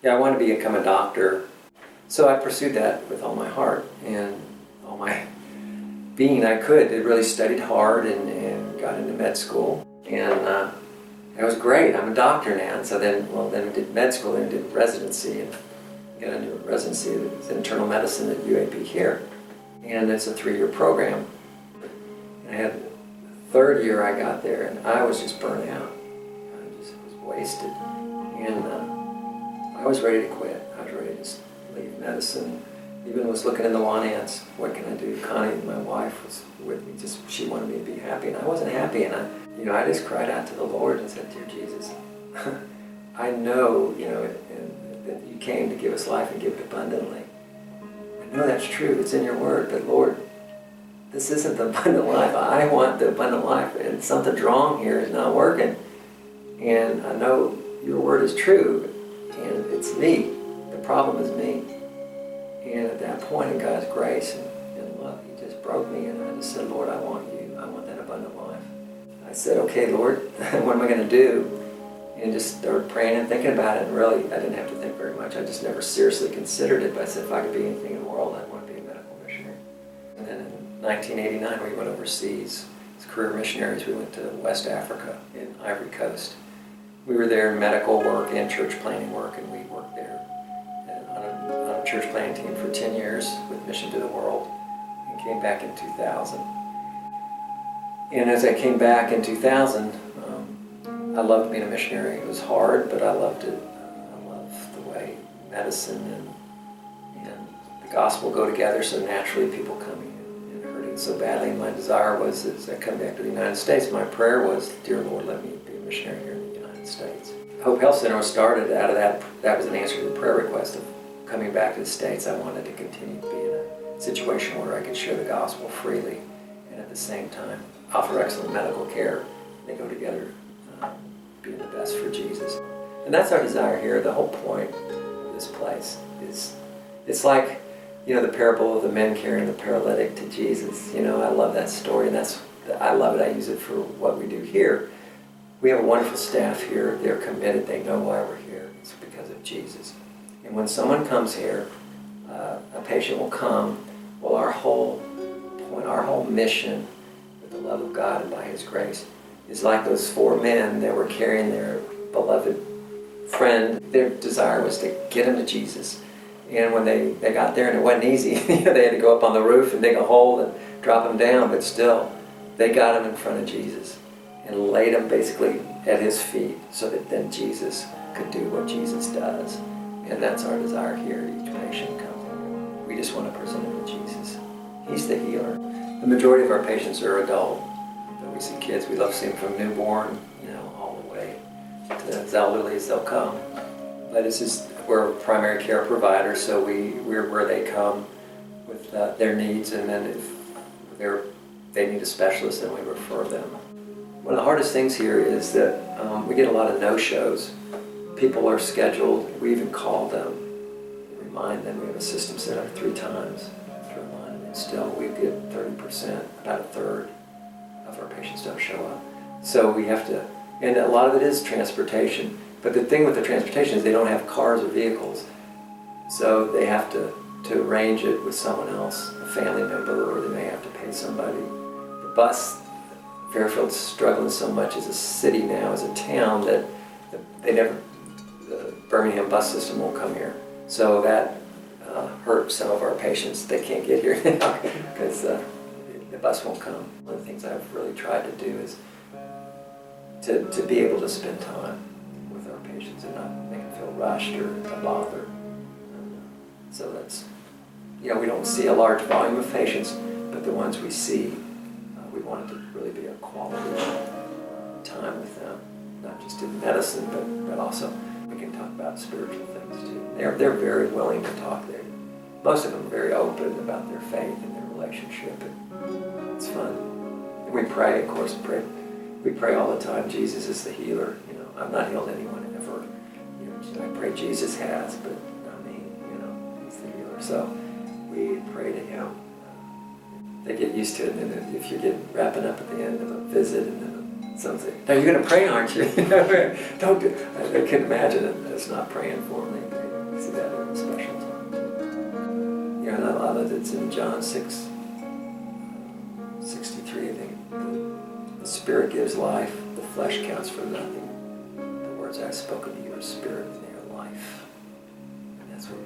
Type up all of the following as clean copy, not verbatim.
Yeah, I wanted to become a doctor. So I pursued that with all my heart and all my being I could. I really studied hard and got into med school. And it was great. I'm a doctor now. And so then I did med school, then I did residency, and got into residency in internal medicine at UAB here. And it's a 3-year program. And I had the third year I got there, and I was just burnt out. I just was wasted. And I was ready to quit. I was ready to just leave medicine. Even was looking in the lawn ants. What can I do? Connie, my wife, was with me. She wanted me to be happy, and I wasn't happy. And I just cried out to the Lord and said, "Dear Jesus, I know, that you came to give us life and give it abundantly. I know that's true. It's in your word. But Lord, this isn't the abundant life. I want the abundant life, and something's wrong here. It's not working. And I know your word is true, and it's me. The problem is me." And at that point, in God's grace and love, He just broke me, and I just said, "Lord, I want you. I want that abundant life." I said, "Okay, Lord, what am I going to do?" And just started praying and thinking about it. And really, I didn't have to think very much. I just never seriously considered it. But I said, if I could be anything in the world, I'd want to be a medical missionary. And then in 1989, we went overseas. As career missionaries, we went to West Africa in Ivory Coast. We were there in medical work and church planning work, and we worked there on a church planning team for 10 years with Mission to the World, and came back in 2000. And as I came back in 2000, I loved being a missionary. It was hard, but I loved it. I loved the way medicine and the gospel go together, so naturally people coming and hurting so badly. And my desire was, as I come back to the United States, my prayer was, "Dear Lord, let me be a missionary here in the United States." Hope Health Center was started out of that. That was an answer to the prayer request of coming back to the States. I wanted to continue to be in a situation where I could share the gospel freely and at the same time offer excellent medical care. They go together, being the best for Jesus. And that's our desire here. The whole point of this place is, it's like, the parable of the men carrying the paralytic to Jesus. I love that story, and I love it. I use it for what we do here. We have a wonderful staff here. They're committed. They know why we're here. It's because of Jesus. And when someone comes here, a patient will come. Well, our whole point, our whole mission with the love of God and by His grace is like those 4 men that were carrying their beloved friend. Their desire was to get him to Jesus. And when they got there, and it wasn't easy, they had to go up on the roof and dig a hole and drop him down, but still, they got him in front of Jesus and laid him basically at His feet so that then Jesus could do what Jesus does. And that's our desire here. Each patient comes in. We just want to present him to Jesus. He's the healer. The majority of our patients are adult. We see kids, we love seeing them from newborn, all the way to as elderly as they'll come. But we're a primary care provider, so we're where they come with their needs, and then if they need a specialist, then we refer them. One of the hardest things here is that we get a lot of no-shows. People are scheduled, we even call them, and remind them. We have a system set up 3 times to remind them, and still we get 30%, about a third of our patients don't show up. So we have to, and a lot of it is transportation. But the thing with the transportation is they don't have cars or vehicles. So they have to arrange it with someone else, a family member, or they may have to pay somebody. The bus, Fairfield's struggling so much as a city now, as a town, that the Birmingham bus system won't come here. So that hurts some of our patients. They can't get here now because the bus won't come. One of the things I've really tried to do is to be able to spend time with our patients and not make them feel rushed or bothered. So that's, we don't see a large volume of patients, but the ones we see, we want it to really be a quality time with them, not just in medicine, but also we can talk about spiritual things too. They're very willing to talk. Most of them are very open about their faith and their relationship, and it's fun. And we pray, of course, we pray all the time. Jesus is the healer. I've not healed anyone ever. I pray Jesus has, but not me. He's the healer. So we pray to Him. They get used to it, and then if you get wrapping up at the end of a visit, and then something, now you're going to pray, aren't you? Don't do. I couldn't imagine it. It's not praying for me. See that in the special times. You know, and I love it. It's in John 6, 63, I think. The Spirit gives life, the flesh counts for nothing. The words I have spoken to you are spirit and they are life. And that's what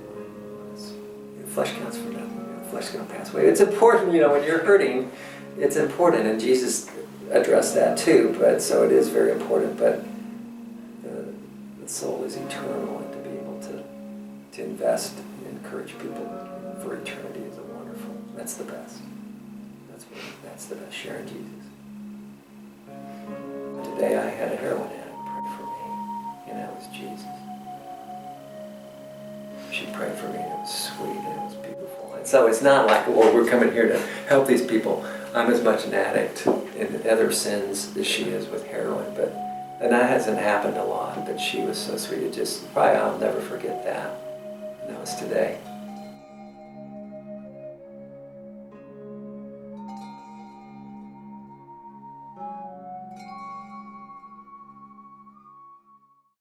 the flesh counts for nothing. You know, the flesh is going to pass away. It's important, you know, when you're hurting, it's important. And Jesus addressed that too, but so it is very important. But the soul is eternal, and to be able to invest and encourage people for eternity is a wonderful. That's the best. That's the best. Sharing Jesus. Today I had a heroin addict pray for me, and that was Jesus. She prayed for me, and it was sweet, and it was beautiful. And so it's not like, well, we're coming here to help these people. I'm as much an addict in other sins as she is with heroin, and that hasn't happened a lot, but she was so sweet. It just, probably I'll never forget that. And that was today.